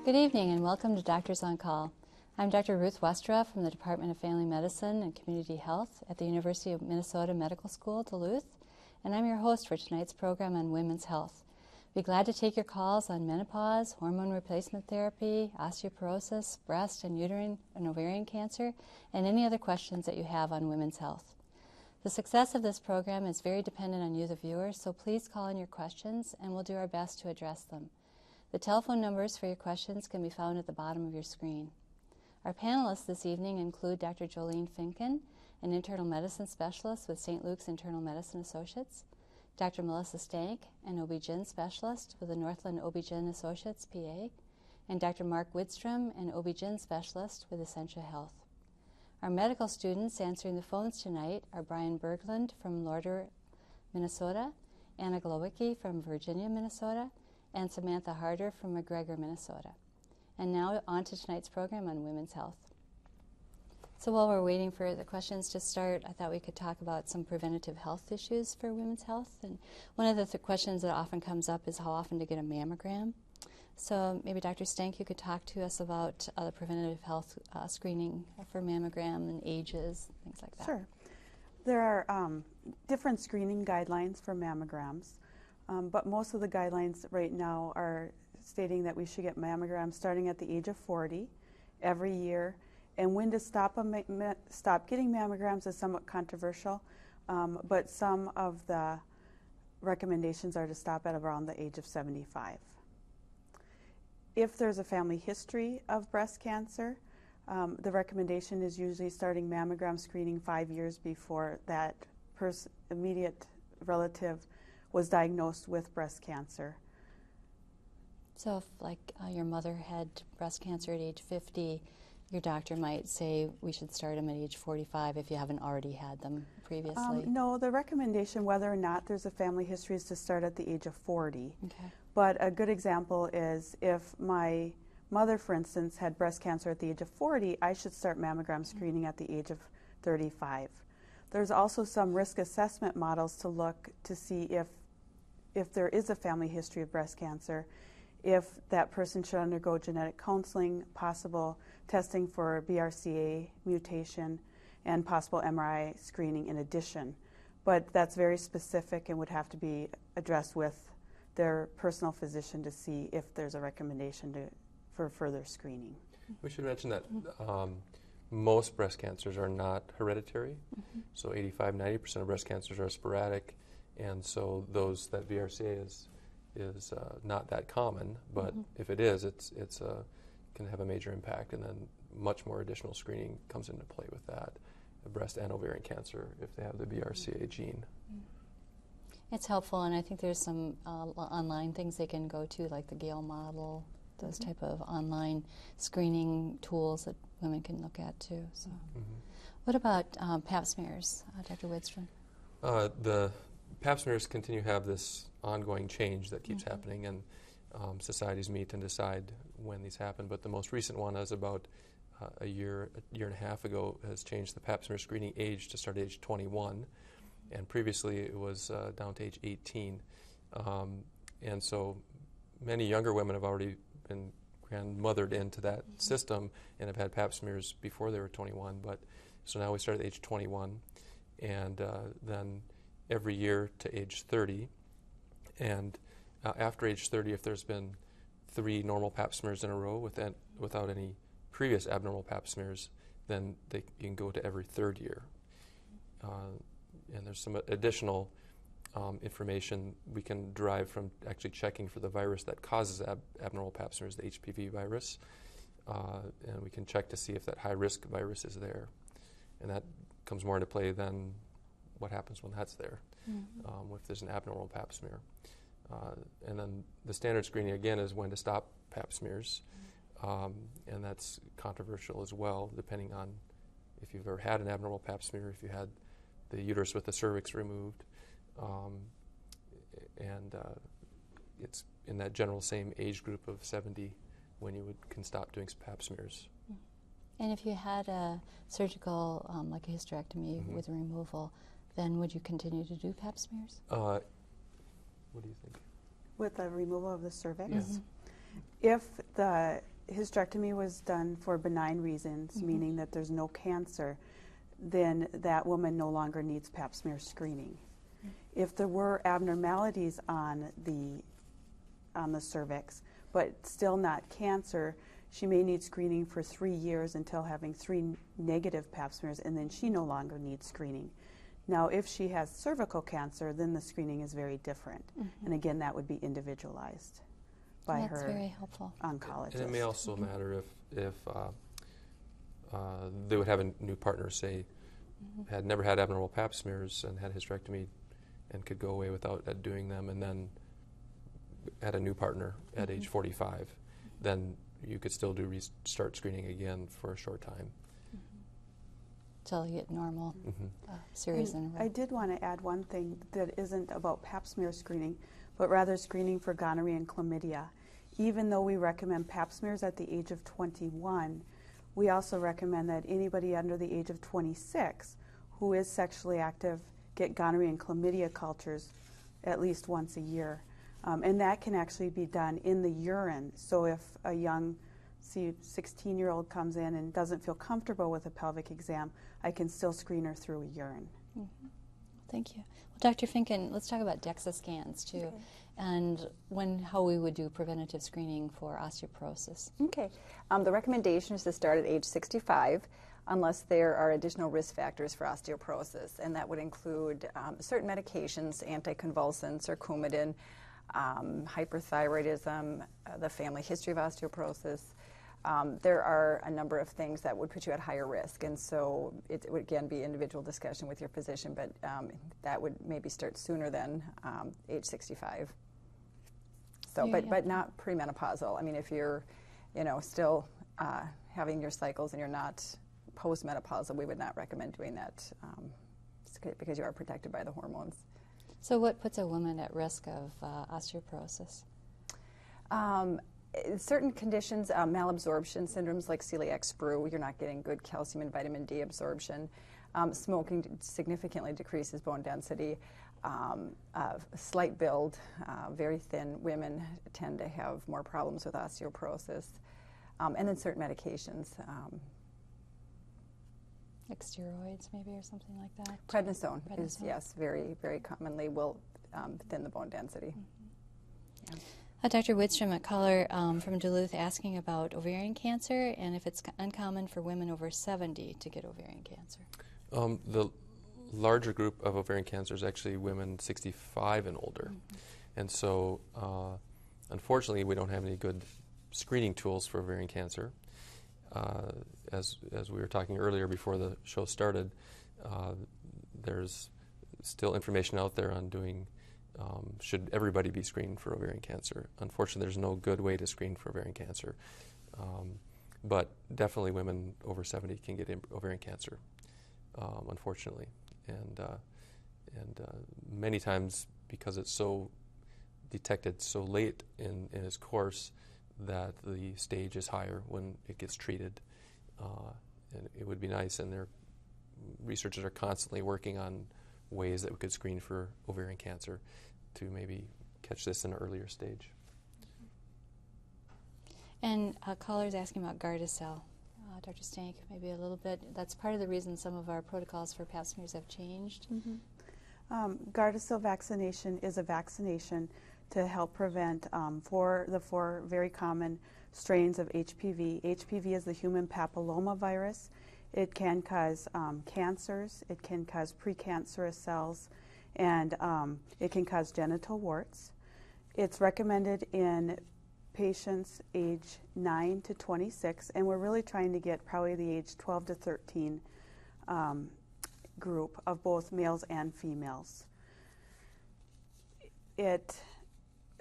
Good evening and welcome to Doctors on Call. I'm Dr. Ruth Westra from the Department of Family Medicine and Community Health at the University of Minnesota Medical School, Duluth, and I'm your host for tonight's program on women's health. Be glad to take your calls on menopause, hormone replacement therapy, osteoporosis, breast and uterine and ovarian cancer, and any other questions that you have on women's health. The success of this program is very dependent on you, the viewers, so please call in your questions and we'll do our best to address them. The telephone numbers for your questions can be found at the bottom of your screen. Our panelists this evening include Dr. Jolene Finken, an internal medicine specialist with St. Luke's Internal Medicine Associates, Dr. Melissa Stank, an OB-GYN specialist with the Northland OB-GYN Associates, PA, and Dr. Mark Widstrom, an OB-GYN specialist with Essentia Health. Our medical students answering the phones tonight are Brian Berglund from Lauder, Minnesota, Anna Glowicki from Virginia, Minnesota, and Samantha Harder from McGregor, Minnesota. And now on to tonight's program on women's health. So while we're waiting for the questions to start, I thought we could talk about some preventative health issues for women's health. And one of the questions that often comes up is how often to get a mammogram. So maybe Dr. Stank, you could talk to us about the preventative health screening for mammogram and ages, things like that. Sure. There are different screening guidelines for mammograms. But most of the guidelines right now are stating that we should get mammograms starting at the age of 40 every year. And when to stop getting mammograms is somewhat controversial, but some of the recommendations are to stop at around the age of 75. If there's a family history of breast cancer, the recommendation is usually starting mammogram screening 5 years before that immediate relative was diagnosed with breast cancer. So if your mother had breast cancer at age 50, your doctor might say we should start them at age 45 if you haven't already had them previously? No, the recommendation, whether or not there's a family history, is to start at the age of 40. Okay. But a good example is if my mother, for instance, had breast cancer at the age of 40, I should start mammogram screening at the age of 35. There's also some risk assessment models to look to see if there is a family history of breast cancer, if that person should undergo genetic counseling, possible testing for BRCA mutation, and possible MRI screening in addition. But that's very specific and would have to be addressed with their personal physician to see if there's a recommendation for further screening. We should mention that most breast cancers are not hereditary, so 85–90% of breast cancers are sporadic, and so those that BRCA is not that common, but if it is, it's can have a major impact, and then much more additional screening comes into play with that, breast and ovarian cancer if they have the BRCA gene. It's helpful, and I think there's some online things they can go to, like the Gale model, those type of online screening tools that women can look at too. So, what about Pap smears, Dr. Widstrom? The Pap smears continue to have this ongoing change that keeps happening, and societies meet and decide when these happen. But the most recent one, as about a year and a half ago, has changed the Pap smear screening age to start at age 21, and previously it was down to age 18. And so many younger women have already been grandmothered into that system and have had Pap smears before they were 21. But so now we start at age 21, and then every year to age 30, and after age 30, if there's been 3 normal Pap smears in a row without any previous abnormal Pap smears, then you can go to every 3rd year. And there's some additional information we can derive from actually checking for the virus that causes abnormal Pap smears, the HPV virus, and we can check to see if that high-risk virus is there. And that comes more into play than what happens when that's there, if there's an abnormal Pap smear. And then the standard screening, again, is when to stop Pap smears, and that's controversial as well, depending on if you've ever had an abnormal Pap smear, if you had the uterus with the cervix removed, and it's in that general same age group of 70 when you can stop doing Pap smears. And if you had a surgical, like a hysterectomy with removal, then would you continue to do Pap smears? What do you think? With the removal of the cervix? Yes. If the hysterectomy was done for benign reasons, meaning that there's no cancer, then that woman no longer needs pap smear screening. If there were abnormalities on the cervix, but still not cancer, she may need screening for 3 years until having 3 negative pap smears, and then she no longer needs screening. Now, if she has cervical cancer, then the screening is very different. And again, that would be individualized by That's her very helpful. oncologist. And it may also matter if they would have a new partner, say, had never had abnormal pap smears and had hysterectomy and could go away without doing them, and then had a new partner at age 45, then you could still start screening again for a short time. Till you get normal series in a row. I did want to add one thing that isn't about pap smear screening, but rather screening for gonorrhea and chlamydia. Even though we recommend pap smears at the age of 21, we also recommend that anybody under the age of 26 who is sexually active get gonorrhea and chlamydia cultures at least once a year. And that can actually be done in the urine. So if a young 16-year-old comes in and doesn't feel comfortable with a pelvic exam, I can still screen her through a urine. Thank you. Well, Dr. Finken, let's talk about DEXA scans too, and how we would do preventative screening for osteoporosis. Okay. The recommendation is to start at age 65 unless there are additional risk factors for osteoporosis, and that would include certain medications, anticonvulsants or Coumadin, hyperthyroidism, the family history of osteoporosis. There are a number of things that would put you at higher risk, and so it would again be individual discussion with your physician, but that would maybe start sooner than age 65. So, but not premenopausal. I mean, if you're, still having your cycles and you're not postmenopausal, we would not recommend doing that because you are protected by the hormones. So what puts a woman at risk of osteoporosis? Certain conditions, malabsorption syndromes like celiac sprue, you're not getting good calcium and vitamin D absorption. Smoking significantly decreases bone density. Slight build, very thin women tend to have more problems with osteoporosis. And then certain medications. Like steroids maybe or something like that? Prednisone is, yes, very, very commonly will thin the bone density. Dr. Widstrom, a caller from Duluth asking about ovarian cancer and if it's uncommon for women over 70 to get ovarian cancer. The larger group of ovarian cancer is actually women 65 and older. And so, unfortunately, we don't have any good screening tools for ovarian cancer. As we were talking earlier before the show started, there's still information out there on doing should everybody be screened for ovarian cancer. Unfortunately, there's no good way to screen for ovarian cancer. But definitely women over 70 can get ovarian cancer, unfortunately. And many times, because it's so detected so late in its course, that the stage is higher when it gets treated. And it would be nice, and their researchers are constantly working on ways that we could screen for ovarian cancer to maybe catch this in an earlier stage. And a caller is asking about Gardasil. Dr. Stank, maybe a little bit. That's part of the reason some of our protocols for pap smears have changed. Gardasil vaccination is a vaccination to help prevent for the 4 very common strains of HPV. HPV is the human papilloma virus. It can cause cancers, it can cause precancerous cells, and it can cause genital warts. It's recommended in patients age 9 to 26, and we're really trying to get probably the age 12 to 13 group of both males and females. It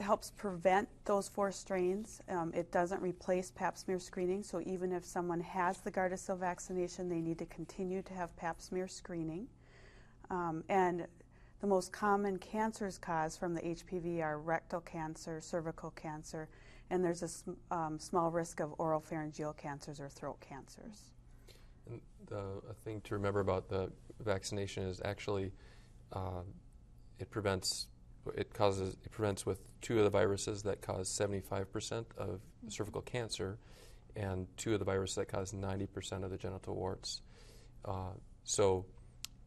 helps prevent those 4 strains. It doesn't replace pap smear screening, so even if someone has the Gardasil vaccination, they need to continue to have pap smear screening. And the most common cancers caused from the HPV are rectal cancer, cervical cancer, and there's a small risk of oropharyngeal cancers or throat cancers. And a thing to remember about the vaccination is actually it prevents with 2 of the viruses that cause 75% of cervical cancer, and 2 of the viruses that cause 90% of the genital warts. So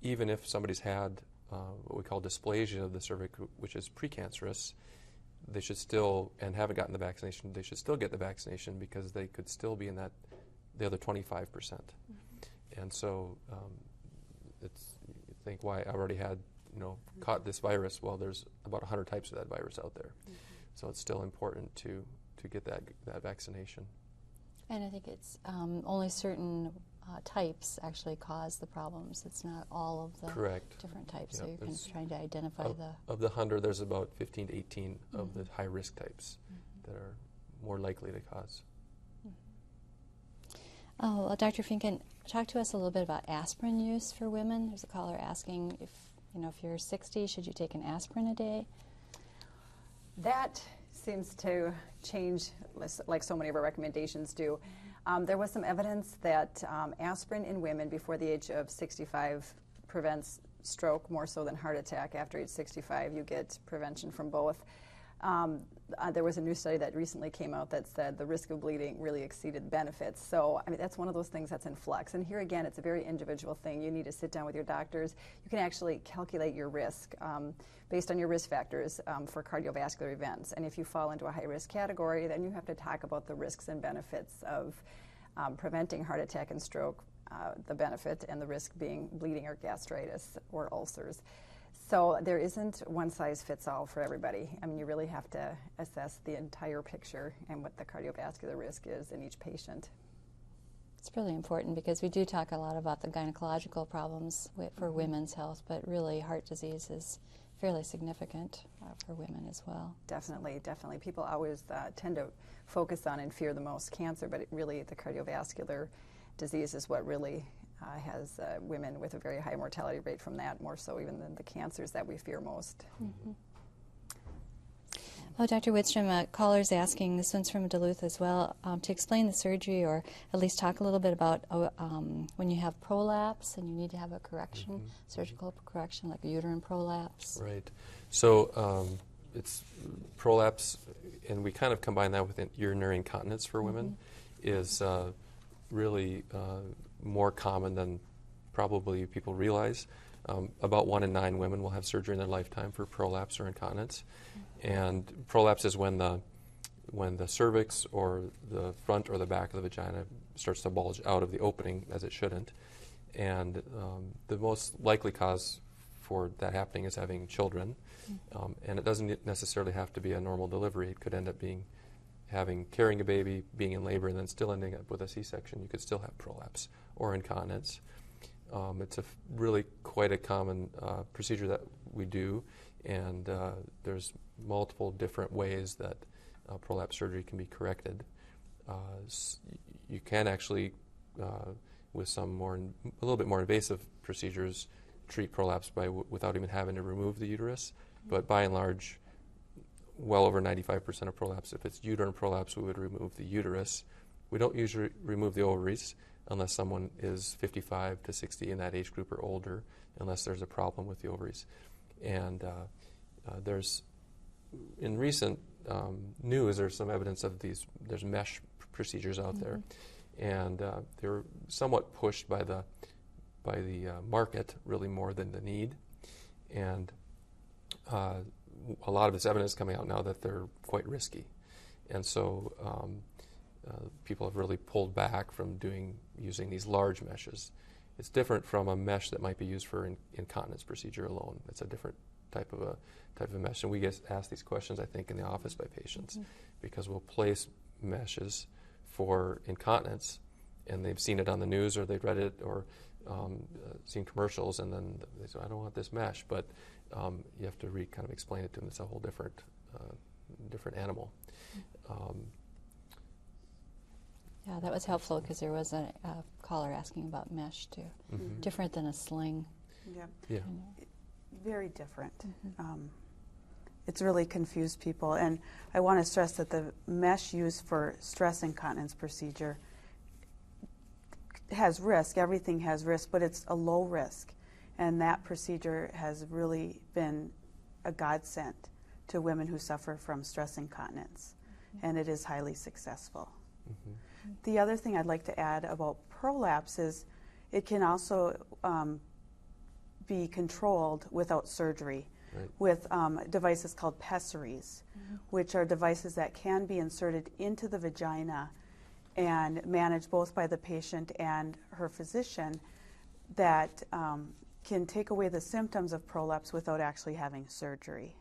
even if somebody's had what we call dysplasia of the cervix, which is precancerous, they should still, and haven't gotten the vaccination, they should still get the vaccination because they could still be in that, the other 25%. And so it's, you think, why I already had, caught this virus. Well, there's about 100 types of that virus out there. So it's still important to get that vaccination. And I think it's only certain types actually cause the problems. It's not all of the different types. So you're kind of trying to identify of the 100, there's about 15 to 18 of the high-risk types that are more likely to cause. Oh, well, Dr. Finken, talk to us a little bit about aspirin use for women. There's a caller asking if you're 60, should you take an aspirin a day? That seems to change, like so many of our recommendations do. There was some evidence that aspirin in women before the age of 65 prevents stroke more so than heart attack. After age 65, you get prevention from both. There was a new study that recently came out that said the risk of bleeding really exceeded benefits. So, I mean, that's one of those things that's in flux. And here again, it's a very individual thing. You need to sit down with your doctors. You can actually calculate your risk based on your risk factors for cardiovascular events. And if you fall into a high-risk category, then you have to talk about the risks and benefits of preventing heart attack and stroke, the benefit, and the risk being bleeding or gastritis or ulcers. So there isn't one size fits all for everybody. I mean, you really have to assess the entire picture and what the cardiovascular risk is in each patient. It's really important because we do talk a lot about the gynecological problems for women's health, but really heart disease is fairly significant for women as well. Definitely, definitely. People always tend to focus on and fear the most cancer, but really the cardiovascular disease is what really has women with a very high mortality rate from that, more so even than the cancers that we fear most. Oh, Dr. Whitstrom, a caller's asking, this one's from Duluth as well, to explain the surgery or at least talk a little bit about when you have prolapse and you need to have a correction, surgical correction, like a uterine prolapse. Right. So it's prolapse, and we kind of combine that with urinary incontinence for women, is really more common than probably people realize. About 1 in 9 women will have surgery in their lifetime for prolapse or incontinence. And prolapse is when the cervix or the front or the back of the vagina starts to bulge out of the opening as it shouldn't. And the most likely cause for that happening is having children. And it doesn't necessarily have to be a normal delivery. It could end up being carrying a baby, being in labor, and then still ending up with a C-section. You could still have prolapse or incontinence. It's really quite a common procedure that we do, and there's multiple different ways that prolapse surgery can be corrected. You can actually, with some a little bit more invasive procedures, treat prolapse without even having to remove the uterus, but by and large, well over 95% of prolapse, if it's uterine prolapse, we would remove the uterus. We don't usually remove the ovaries unless someone is 55 to 60 in that age group or older, unless there's a problem with the ovaries. And there's, in recent news, there's some evidence of there's mesh procedures out there, and they're somewhat pushed by the market really more than the need. And a lot of this evidence is coming out now that they're quite risky. And so people have really pulled back from using these large meshes. It's different from a mesh that might be used for incontinence procedure alone. It's a different type of mesh. And we get asked these questions, I think, in the office by patients, because we'll place meshes for incontinence, and they've seen it on the news or they've read it or seen commercials, and then they say, I don't want this mesh. But you have to kind of explain it to them. It's a whole different animal. Yeah, that was helpful because there was a caller asking about mesh too. Different than a sling. Yeah. Very different. It's really confused people, and I want to stress that the mesh used for stress incontinence procedure has risk. Everything has risk, but it's a low risk, and that procedure has really been a godsend to women who suffer from stress incontinence, and it is highly successful. The other thing I'd like to add about prolapse is it can also be controlled without surgery. Right. With devices called pessaries, which are devices that can be inserted into the vagina and managed both by the patient and her physician, that can take away the symptoms of prolapse without actually having surgery.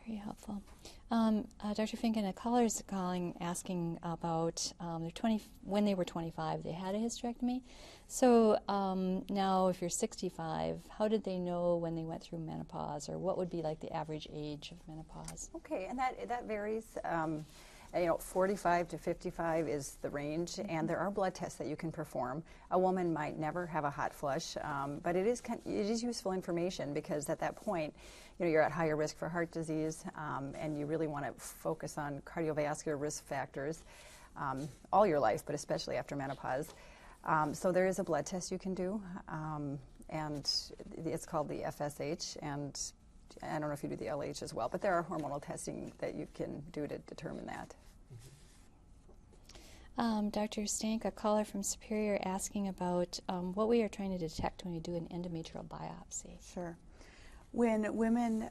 Very helpful. Dr. Finken, a caller is calling asking about when they were 25, they had a hysterectomy. So now if you're 65, how did they know when they went through menopause, or what would be like the average age of menopause? Okay, and that varies. 45 to 55 is the range, and there are blood tests that you can perform. A woman might never have a hot flush, but it is useful information, because at that point, you're at higher risk for heart disease, and you really want to focus on cardiovascular risk factors all your life, but especially after menopause. So there is a blood test you can do, and it's called the FSH, and I don't know if you do the LH as well, but there are hormonal testing that you can do to determine that. Dr. Stank, a caller from Superior, asking about what we are trying to detect when we do an endometrial biopsy. Sure. When women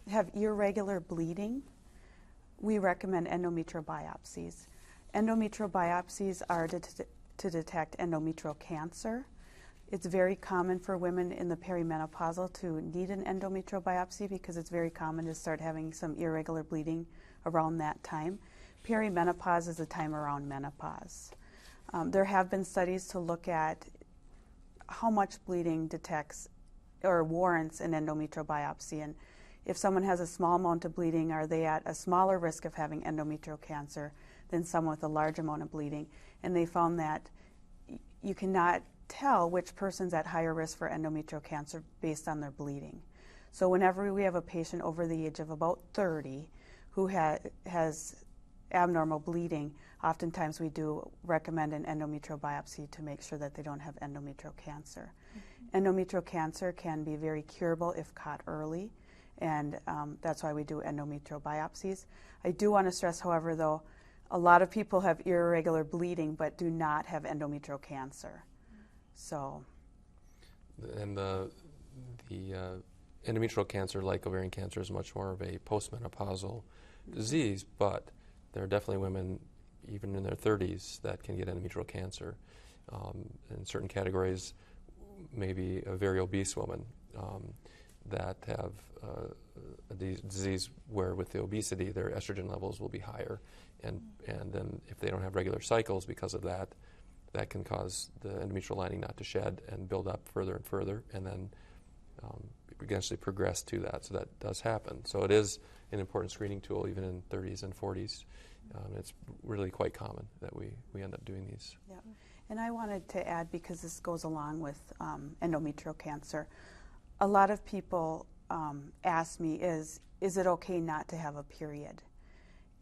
have irregular bleeding, we recommend endometrial biopsies. Endometrial biopsies are to detect endometrial cancer. It's very common for women in the perimenopausal to need an endometrial biopsy, because it's very common to start having some irregular bleeding around that time. Perimenopause is the time around menopause. There have been studies to look at how much bleeding detects or warrants an endometrial biopsy, and if someone has a small amount of bleeding, are they at a smaller risk of having endometrial cancer than someone with a large amount of bleeding? And they found that you cannot tell which person's at higher risk for endometrial cancer based on their bleeding. So whenever we have a patient over the age of about 30 who has abnormal bleeding, oftentimes we do recommend an endometrial biopsy to make sure that they don't have endometrial cancer. Endometrial cancer can be very curable if caught early, and that's why we do endometrial biopsies. I do want to stress, however, though, a lot of people have irregular bleeding but do not have endometrial cancer. So, and the endometrial cancer, like ovarian cancer, is much more of a postmenopausal disease, but there are definitely women, even in their 30s, that can get endometrial cancer. In certain categories, maybe a very obese woman that have a disease where with the obesity their estrogen levels will be higher, and then if they don't have regular cycles because of that, that can cause the endometrial lining not to shed and build up further and further, and then eventually progress to that. So that does happen. So it is an important screening tool even in 30s and 40s. It's really quite common that we end up doing these. Yeah. And I wanted to add, because this goes along with endometrial cancer, a lot of people ask me, is it okay not to have a period?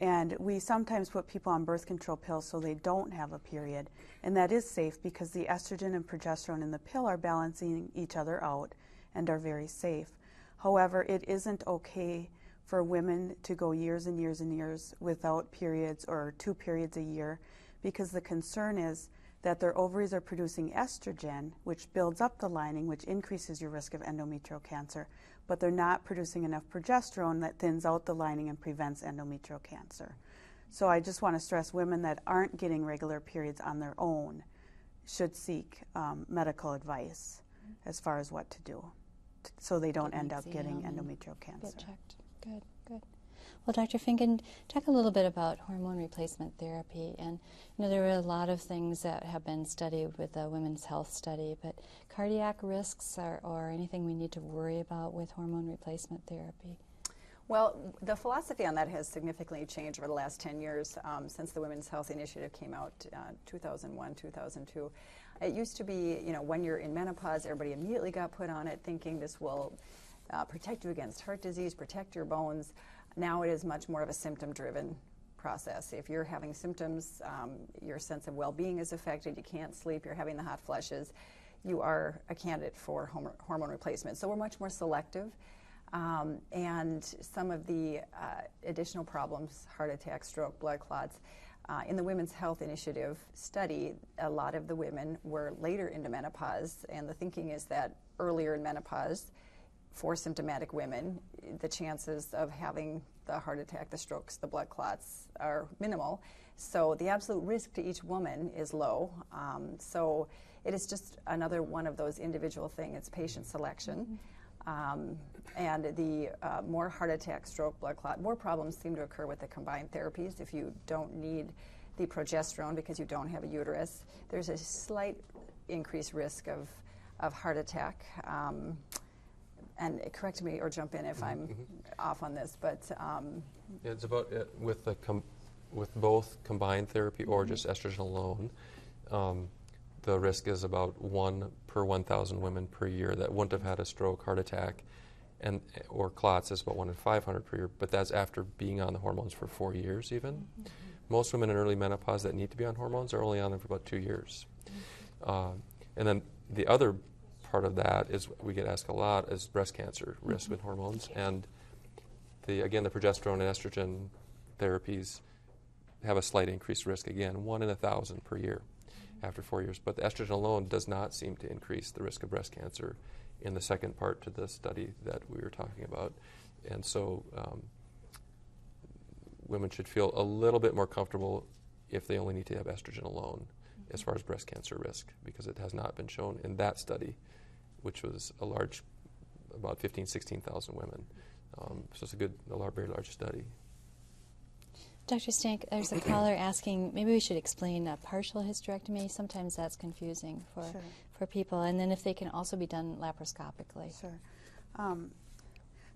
And we sometimes put people on birth control pills so they don't have a period, and that is safe because the estrogen and progesterone in the pill are balancing each other out and are very safe. However, it isn't okay for women to go years and years and years without periods or 2 periods a year, because the concern is that their ovaries are producing estrogen, which builds up the lining, which increases your risk of endometrial cancer, but they're not producing enough progesterone that thins out the lining and prevents endometrial cancer. So I just want to stress, women that aren't getting regular periods on their own should seek medical advice as far as what to do, so they don't end up getting endometrial cancer. Get checked. Good, good. Well, Dr. Finken, talk a little bit about hormone replacement therapy. And there are a lot of things that have been studied with the Women's Health Study, but cardiac risks or anything we need to worry about with hormone replacement therapy? Well, the philosophy on that has significantly changed over the last 10 years since the Women's Health Initiative came out 2001, 2002. It used to be, when you're in menopause, everybody immediately got put on it thinking this will protect you against heart disease, protect your bones. Now it is much more of a symptom-driven process. If you're having symptoms, your sense of well-being is affected, you can't sleep, you're having the hot flushes, you are a candidate for hormone replacement. So we're much more selective. And some of the additional problems, heart attack, stroke, blood clots, In the Women's Health Initiative study, a lot of the women were later into menopause, and the thinking is that earlier in menopause, for symptomatic women, the chances of having the heart attack, the strokes, the blood clots are minimal. So the absolute risk to each woman is low. So it is just another one of those individual things. It's patient selection. And the more heart attack, stroke, blood clot, more problems seem to occur with the combined therapies. If you don't need the progesterone because you don't have a uterus, there's a slight increased risk of heart attack. And correct me or jump in if I'm off on this, but yeah, it's about with both combined therapy or just estrogen alone. The risk is about 1 per 1,000 women per year that wouldn't have had a stroke, heart attack, or clots is about 1 in 500 per year. But that's after being on the hormones for 4 years even. Most women in early menopause that need to be on hormones are only on them for about 2 years. And then the other part of that is we get asked a lot is breast cancer risk with hormones. And the progesterone and estrogen therapies have a slight increased risk, again, 1 in 1,000 per year after 4 years. But the estrogen alone does not seem to increase the risk of breast cancer in the second part to the study that we were talking about. And so women should feel a little bit more comfortable if they only need to have estrogen alone as far as breast cancer risk, because it has not been shown in that study, which was a large, about 15,000, 16,000 women. So it's a very large study. Dr. Stank, there's a caller asking, maybe we should explain partial hysterectomy. Sometimes that's confusing for people. And then if they can also be done laparoscopically. Sure.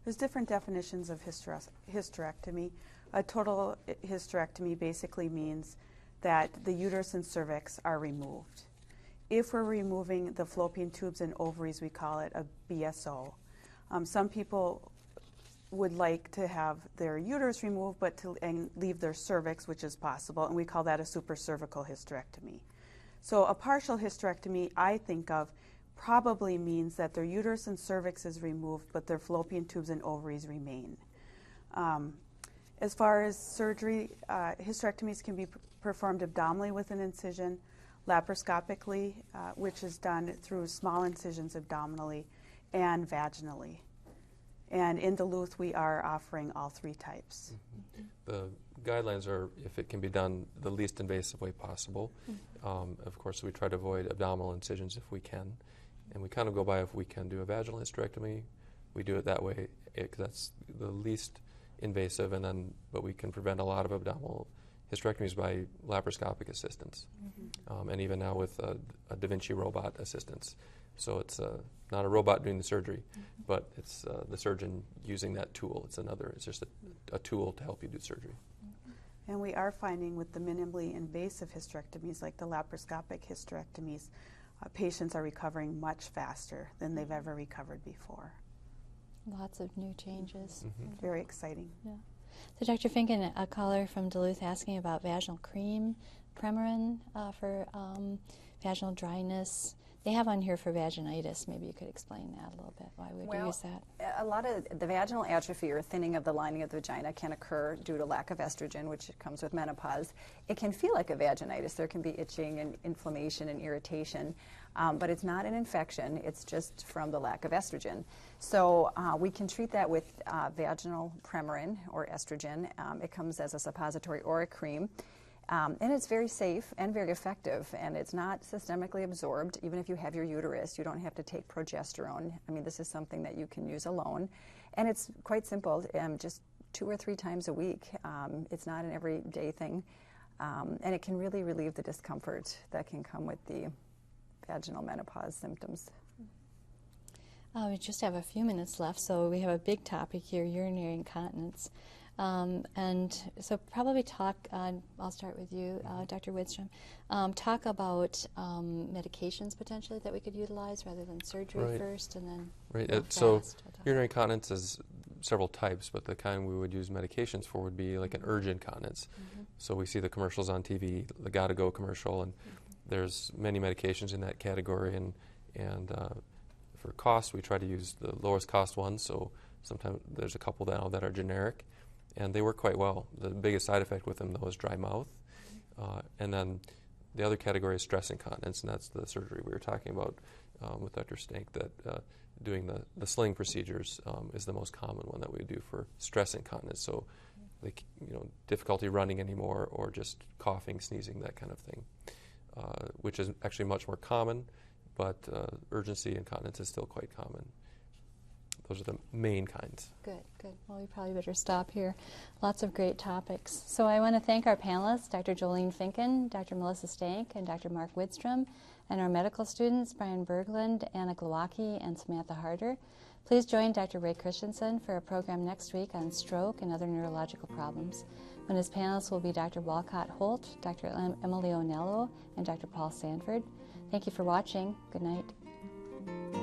There's different definitions of hysterectomy. A total hysterectomy basically means that the uterus and cervix are removed. If we're removing the fallopian tubes and ovaries, we call it a BSO. Some people would like to have their uterus removed and leave their cervix, which is possible, and we call that a supracervical hysterectomy. So a partial hysterectomy, I think of, probably means that their uterus and cervix is removed, but their fallopian tubes and ovaries remain. As far as surgery, hysterectomies can be performed abdominally with an incision, laparoscopically, which is done through small incisions abdominally, and vaginally. And in Duluth, we are offering all 3 types. The guidelines are if it can be done the least invasive way possible. Of course, we try to avoid abdominal incisions if we can. And we kind of go by if we can do a vaginal hysterectomy, we do it that way because that's the least invasive, but we can prevent a lot of abdominal hysterectomies by laparoscopic assistance. And even now with a Da Vinci robot assistance. So it's not a robot doing the surgery, but it's the surgeon using that tool. It's just a tool to help you do surgery. And we are finding with the minimally invasive hysterectomies, like the laparoscopic hysterectomies, patients are recovering much faster than they've ever recovered before. Lots of new changes. Very exciting. Yeah. So Dr. Finken, a caller from Duluth asking about vaginal cream, Premarin for vaginal dryness. They have on here for vaginitis. Maybe you could explain that a little bit. Why would you use that? A lot of the vaginal atrophy or thinning of the lining of the vagina can occur due to lack of estrogen, which comes with menopause. It can feel like a vaginitis. There can be itching and inflammation and irritation, but it's not an infection. It's just from the lack of estrogen. So we can treat that with vaginal Premarin or estrogen. It comes as a suppository or a cream. And it's very safe and very effective, and it's not systemically absorbed. Even if you have your uterus, you don't have to take progesterone. I mean, this is something that you can use alone. And it's quite simple, just 2 or 3 times a week. It's not an everyday thing. And it can really relieve the discomfort that can come with the vaginal menopause symptoms. We just have a few minutes left, so we have a big topic here, urinary incontinence. And so probably talk, I'll start with you, Dr. Widstrom, talk about medications potentially that we could utilize rather than surgery first and then So urinary incontinence is several types, but the kind we would use medications for would be like an urge incontinence. So we see the commercials on TV, the Gotta Go commercial, and there's many medications in that category, and for cost we try to use the lowest cost ones, so sometimes there's a couple now that are generic. And they work quite well. The biggest side effect with them, though, is dry mouth. And then the other category is stress incontinence, and that's the surgery we were talking about with Dr. Stank, that doing the sling procedures is the most common one that we do for stress incontinence. So, like, difficulty running anymore, or just coughing, sneezing, that kind of thing, which is actually much more common, but urgency incontinence is still quite common. Those are the main kinds. Good, good. Well, we probably better stop here. Lots of great topics. So I want to thank our panelists, Dr. Jolene Finken, Dr. Melissa Stank, and Dr. Mark Widstrom, and our medical students, Brian Berglund, Anna Glowacki, and Samantha Harder. Please join Dr. Ray Christensen for a program next week on stroke and other neurological problems, when his panelists will be Dr. Walcott Holt, Dr. Emily Onello, and Dr. Paul Sanford. Thank you for watching. Good night.